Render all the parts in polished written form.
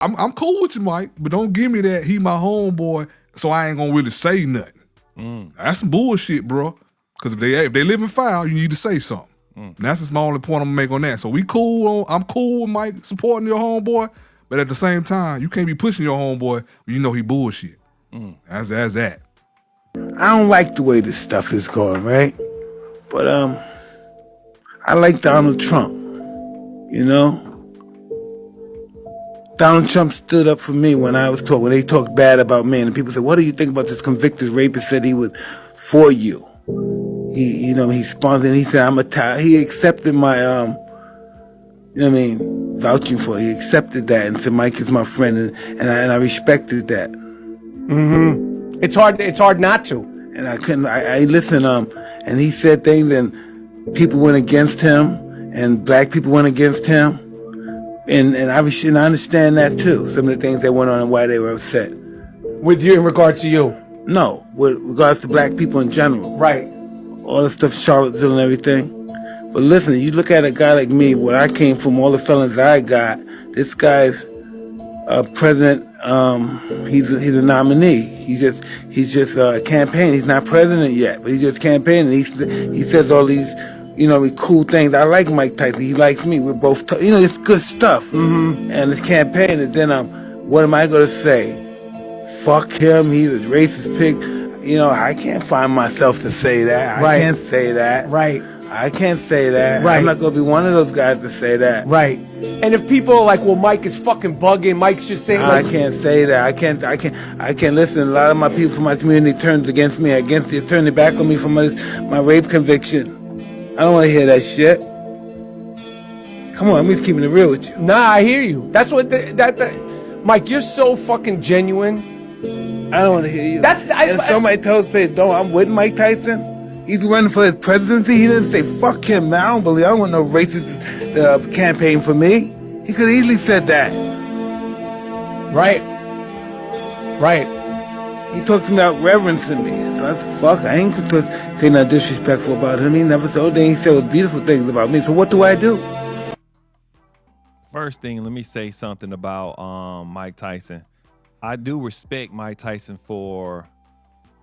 I'm cool with you, Mike, but don't give me that he my homeboy, so I ain't gonna really say nothing. That's some bullshit, bro. Because if they live in foul, you need to say something. And that's just my only point I'm gonna make on that. So I'm cool with Mike supporting your homeboy, but at the same time, you can't be pushing your homeboy when you know he bullshit. That's that. I don't like the way this stuff is going, right? But I like Donald Trump, you know? Donald Trump stood up for me when they talked bad about me, and people said, what do you think about this convicted rapist? Said he was for you. He sponsored, he said, he accepted my, vouching for it. He accepted that and said, Mike is my friend, and I respected that. It's hard not to. And I listened, and he said things, and people went against him, and black people went against him. And I understand that too. Some of the things that went on and why they were upset. With you, in regards to you? No, with regards to black people in general. Right. All the stuff, Charlottesville and everything. But listen, you look at a guy like me, where I came from, all the felons I got. This guy's president. He's a nominee. He's just campaigning. He's not president yet, but he's just campaigning. He says all these, cool things. I like Mike Tyson. He likes me. We're both, it's good stuff. And it's campaigning. And then what am I going to say? Fuck him. He's a racist pig. I can't find myself to say that. I can't say that. Right. I can't say that. Right. I'm not going to be one of those guys to say that. Right. And if people are like, well, Mike is fucking bugging, Mike's just saying I can't say that. I can't listen. A lot of my people from my community turns against me, turn their back on me for my rape conviction. I don't want to hear that shit. Come on, I'm just keeping it real with you. Nah, I hear you. That's what Mike, you're so fucking genuine. I don't want to hear you. Somebody don't, I'm with Mike Tyson. He's running for his presidency. He didn't say, fuck him, man. I don't want no racist campaign for me. He could have easily said that. Right. He talked about reverencing me. So I said, fuck, I ain't going to say nothing disrespectful about him. He never said anything. He said was beautiful things about me. So what do I do? First thing, let me say something about Mike Tyson. I do respect Mike Tyson for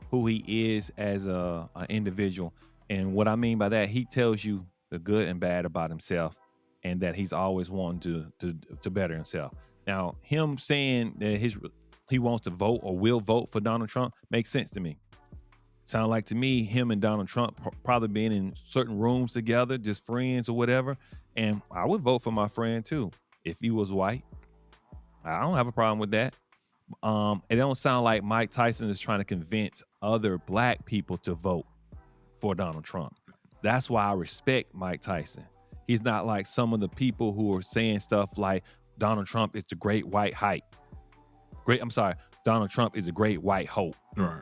who he is as an individual. And what I mean by that, he tells you the good and bad about himself, and that he's always wanting to better himself. Now, him saying that he wants to vote or will vote for Donald Trump makes sense to me. Sound like to me, him and Donald Trump probably being in certain rooms together, just friends or whatever. And I would vote for my friend too, if he was white. I don't have a problem with that. It don't sound like Mike Tyson is trying to convince other black people to vote for Donald Trump. That's why I respect Mike Tyson. He's not like some of the people who are saying stuff like Donald Trump is the great white hype. Donald Trump is a great white hope. Right.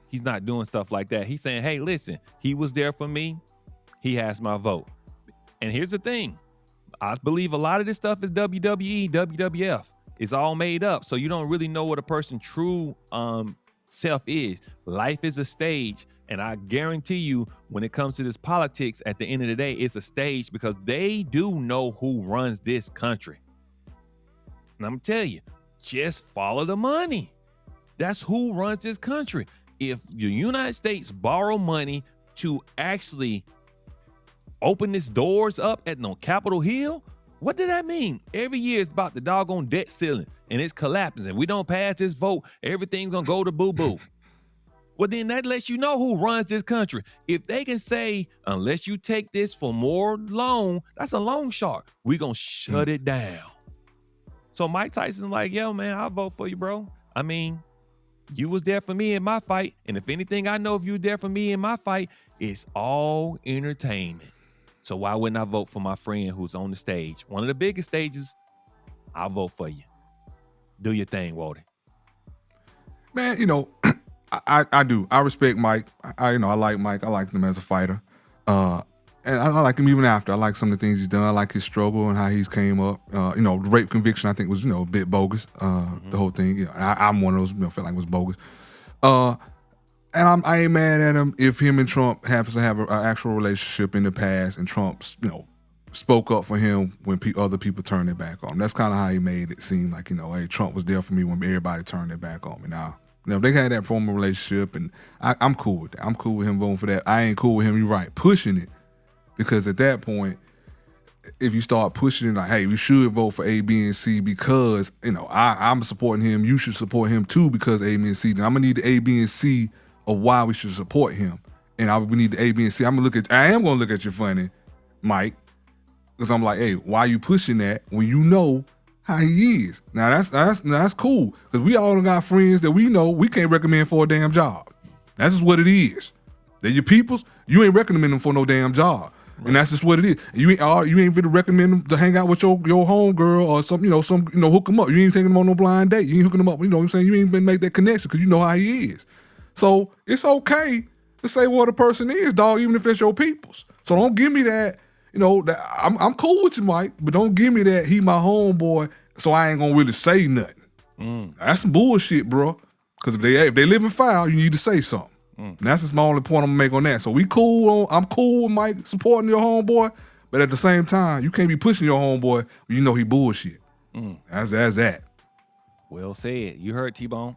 He's not doing stuff like that. He's saying, hey, listen, he was there for me. He has my vote. And here's the thing. I believe a lot of this stuff is WWE, WWF. It's all made up. So you don't really know what a person's true self is. Life is a stage. And I guarantee you, when it comes to this politics, at the end of the day, it's a stage because they do know who runs this country. And I'm telling you, just follow the money. That's who runs this country. If the United States borrow money to actually open its doors up at Capitol Hill, what did that mean? Every year it's about the doggone debt ceiling and it's collapsing. If we don't pass this vote, everything's gonna go to boo-boo. Well, then that lets you know who runs this country. If they can say, unless you take this for more loan, that's a loan shark. We're gonna shut it down. So Mike Tyson's like, yo, man, I'll vote for you, bro. I mean, you was there for me in my fight. And if anything, I know if you were there for me in my fight, it's all entertainment. So why wouldn't I vote for my friend who's on the stage? One of the biggest stages, I'll vote for you. Do your thing, Walter. Man, I do. I respect Mike. I like Mike. I like him as a fighter. And I like him even after. I like some of the things he's done. I like his struggle and how he's came up. The rape conviction I think was, a bit bogus. The whole thing. I'm one of those, felt like it was bogus. And I ain't mad at him if him and Trump happens to have an actual relationship in the past and Trump's, spoke up for him when other people turned their back on him. That's kind of how he made it seem like, hey, Trump was there for me when everybody turned their back on me. Now, if they had that formal relationship, and I'm cool with that. I'm cool with him voting for that. I ain't cool with him, you're right, pushing it. Because at that point, if you start pushing it like, hey, we should vote for A, B, and C because, I'm supporting him, you should support him too because A, B, and C, then I'm going to need the A, B, and C of why we should support him. And we need the A, B, and C. I am going to look at you funny, Mike, because I'm like, hey, why you pushing that when you know how he is? Now, that's cool because we all got friends that we know we can't recommend for a damn job. That's just what it is. They're your peoples. You ain't recommending them for no damn job. And that's just what it is. You ain't really recommend them to hang out with your homegirl or some hook them up. You ain't taking them on no blind date. You ain't hooking them up. You know what I'm saying? You ain't been make that connection because you know how he is. So it's okay to say what a person is, dog, even if it's your peoples. So don't give me that. That I'm cool with you, Mike, but don't give me that he my homeboy, so I ain't gonna really say nothing. That's some bullshit, bro. Because if they live in foul, you need to say something. And that's just my only point I'm gonna make on that. So I'm cool with Mike supporting your homeboy, but at the same time, you can't be pushing your homeboy when you know he bullshit. That's that. Well said. You heard, T-Bone.